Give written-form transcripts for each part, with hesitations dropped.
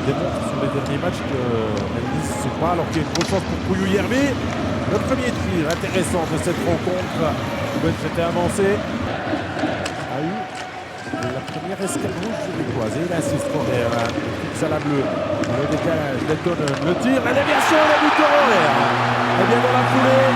démontre sur les derniers matchs qu'elles n'y sont pas. Alors qu'il y a une grosse chance pour Pouillou-Yerbi. Le premier tir intéressant de cette rencontre. Ruben s'était avancé. A eu la première escarbouche zurichoise. Et il assiste Rohrer. Fixe à la bleue. Le décalage, Lettonen. Le tir, la déviation, le but de Rohrer. Et bien dans la foulée,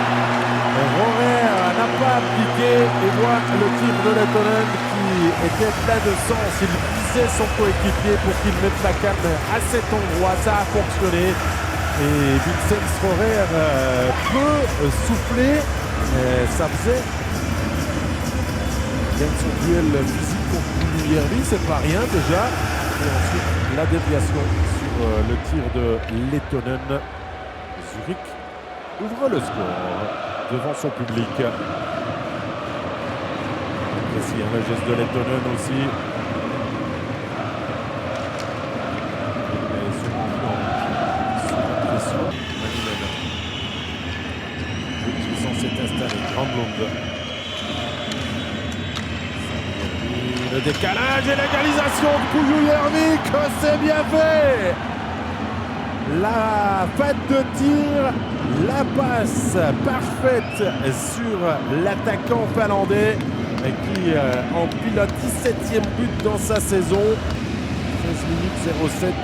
Rohrer n'a pas appliqué et voit le tir de Lettonen qui était plein de sens. Il visait son coéquipier pour qu'il mette la canne à cet endroit. Ça a fonctionné. Et Vincent Rohrer peut souffler. Ça faisait bien son duel physique contre Pouillou-Yerbi, c'est pas rien déjà. Et ensuite la déviation sur le tir de Lettonen. Zurich ouvre le score devant son public. Ici, le geste de Lettonen aussi. Et sous la pression, qui est censé installer. Granlund. Le décalage et l'égalisation de Pouillou-Yerbi, que c'est bien fait. La patte de tir, la passe parfaite sur l'attaquant finlandais qui empile un 17e but dans sa saison. 16 minutes 07,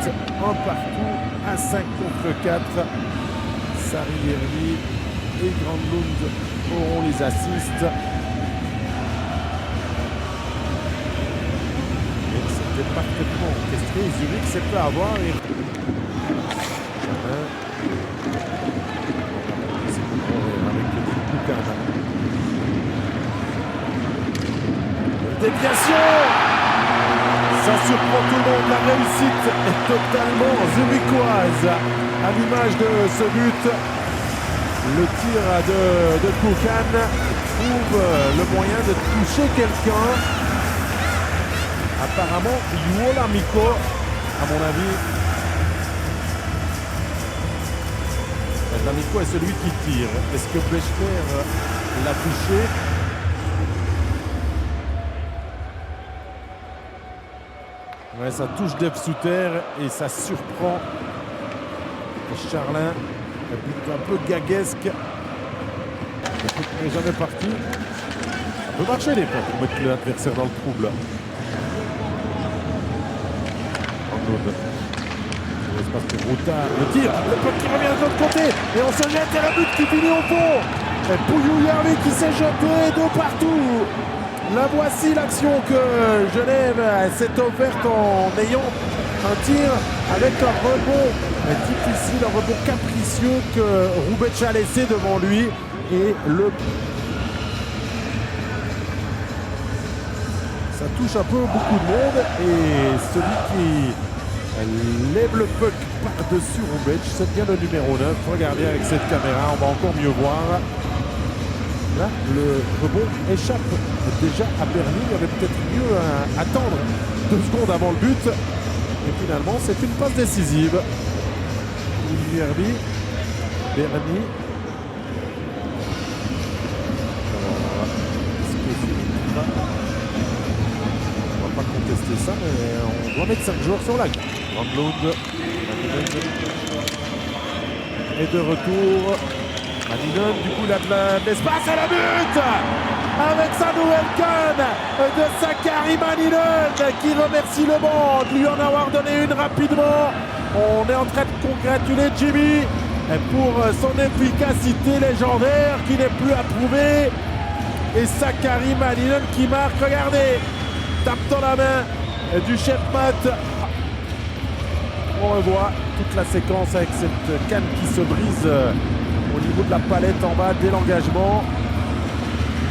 un partout à 5 contre 4. Sarri-Yerbi et Granlund auront les assists. Et c'était parfaitement orchestré. Zurich s'est fait avoir. Déviation, ça surprend tout le monde. La réussite est totalement zurichoise à l'image de ce but. Le tir de Koukan trouve le moyen de toucher quelqu'un. Apparemment, Juho Lammikko, à mon avis. Lammikko est celui qui tire. Est-ce que Bechler l'a touché? Ouais, ça touche Dave Souter et ça surprend Charlin. Un but un peu gaguesque. Le truc n'est jamais parti. Ça peut marcher des fois pour mettre l'adversaire dans le trouble. L'espace pour Routard. Le tir, le puck qui revient de l'autre côté. Et on se jette et le but qui finit au fond. Et Pouillou-Yerbi qui s'est jeté de partout. La voici l'action que Genève s'est offerte en ayant un tir avec un rebond difficile, un rebond capricieux que Rubec a laissé devant lui. Et ça touche un peu beaucoup de monde. Et celui qui lève le puck par-dessus Rubec, c'est bien le numéro 9. Regardez avec cette caméra, on va encore mieux voir. Là, le rebond échappe déjà à Berni. Il y avait peut-être mieux à attendre 2 secondes avant le but. Et finalement, c'est une passe décisive. Pouillou-Yerbi, Berni. On va pas contester ça, mais on doit mettre 5 joueurs sur la grille. Granlund, et de retour. Maninen, du coup, il a de l'espace à la but avec sa nouvelle canne de Sakari Maninen qui remercie le banc de lui en avoir donné une rapidement. On est en train de congratuler Jimmy pour son efficacité légendaire qui n'est plus à prouver. Et Sakari Maninen qui marque, regardez, tape dans la main du chef Matt. On revoit toute la séquence avec cette canne qui se brise au niveau de la palette en bas dès l'engagement.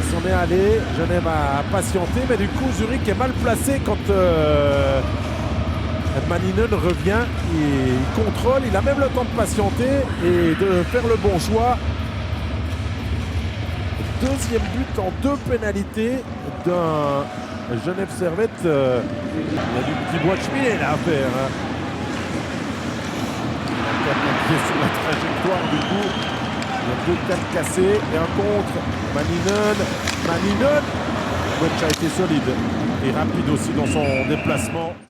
Il s'en est allé. Genève a patienté, mais du coup Zurich est mal placé quand Maninen revient. Il contrôle, il a même le temps de patienter et de faire le bon choix. Deuxième but en 2 pénalités d'un Genève Servette. Il y a du petit bois de cheminée là à faire. Il est sur la trajectoire du coup. Il y a 2 cannes cassées et un contre. Maninen. Wetch a été solide et rapide aussi dans son déplacement.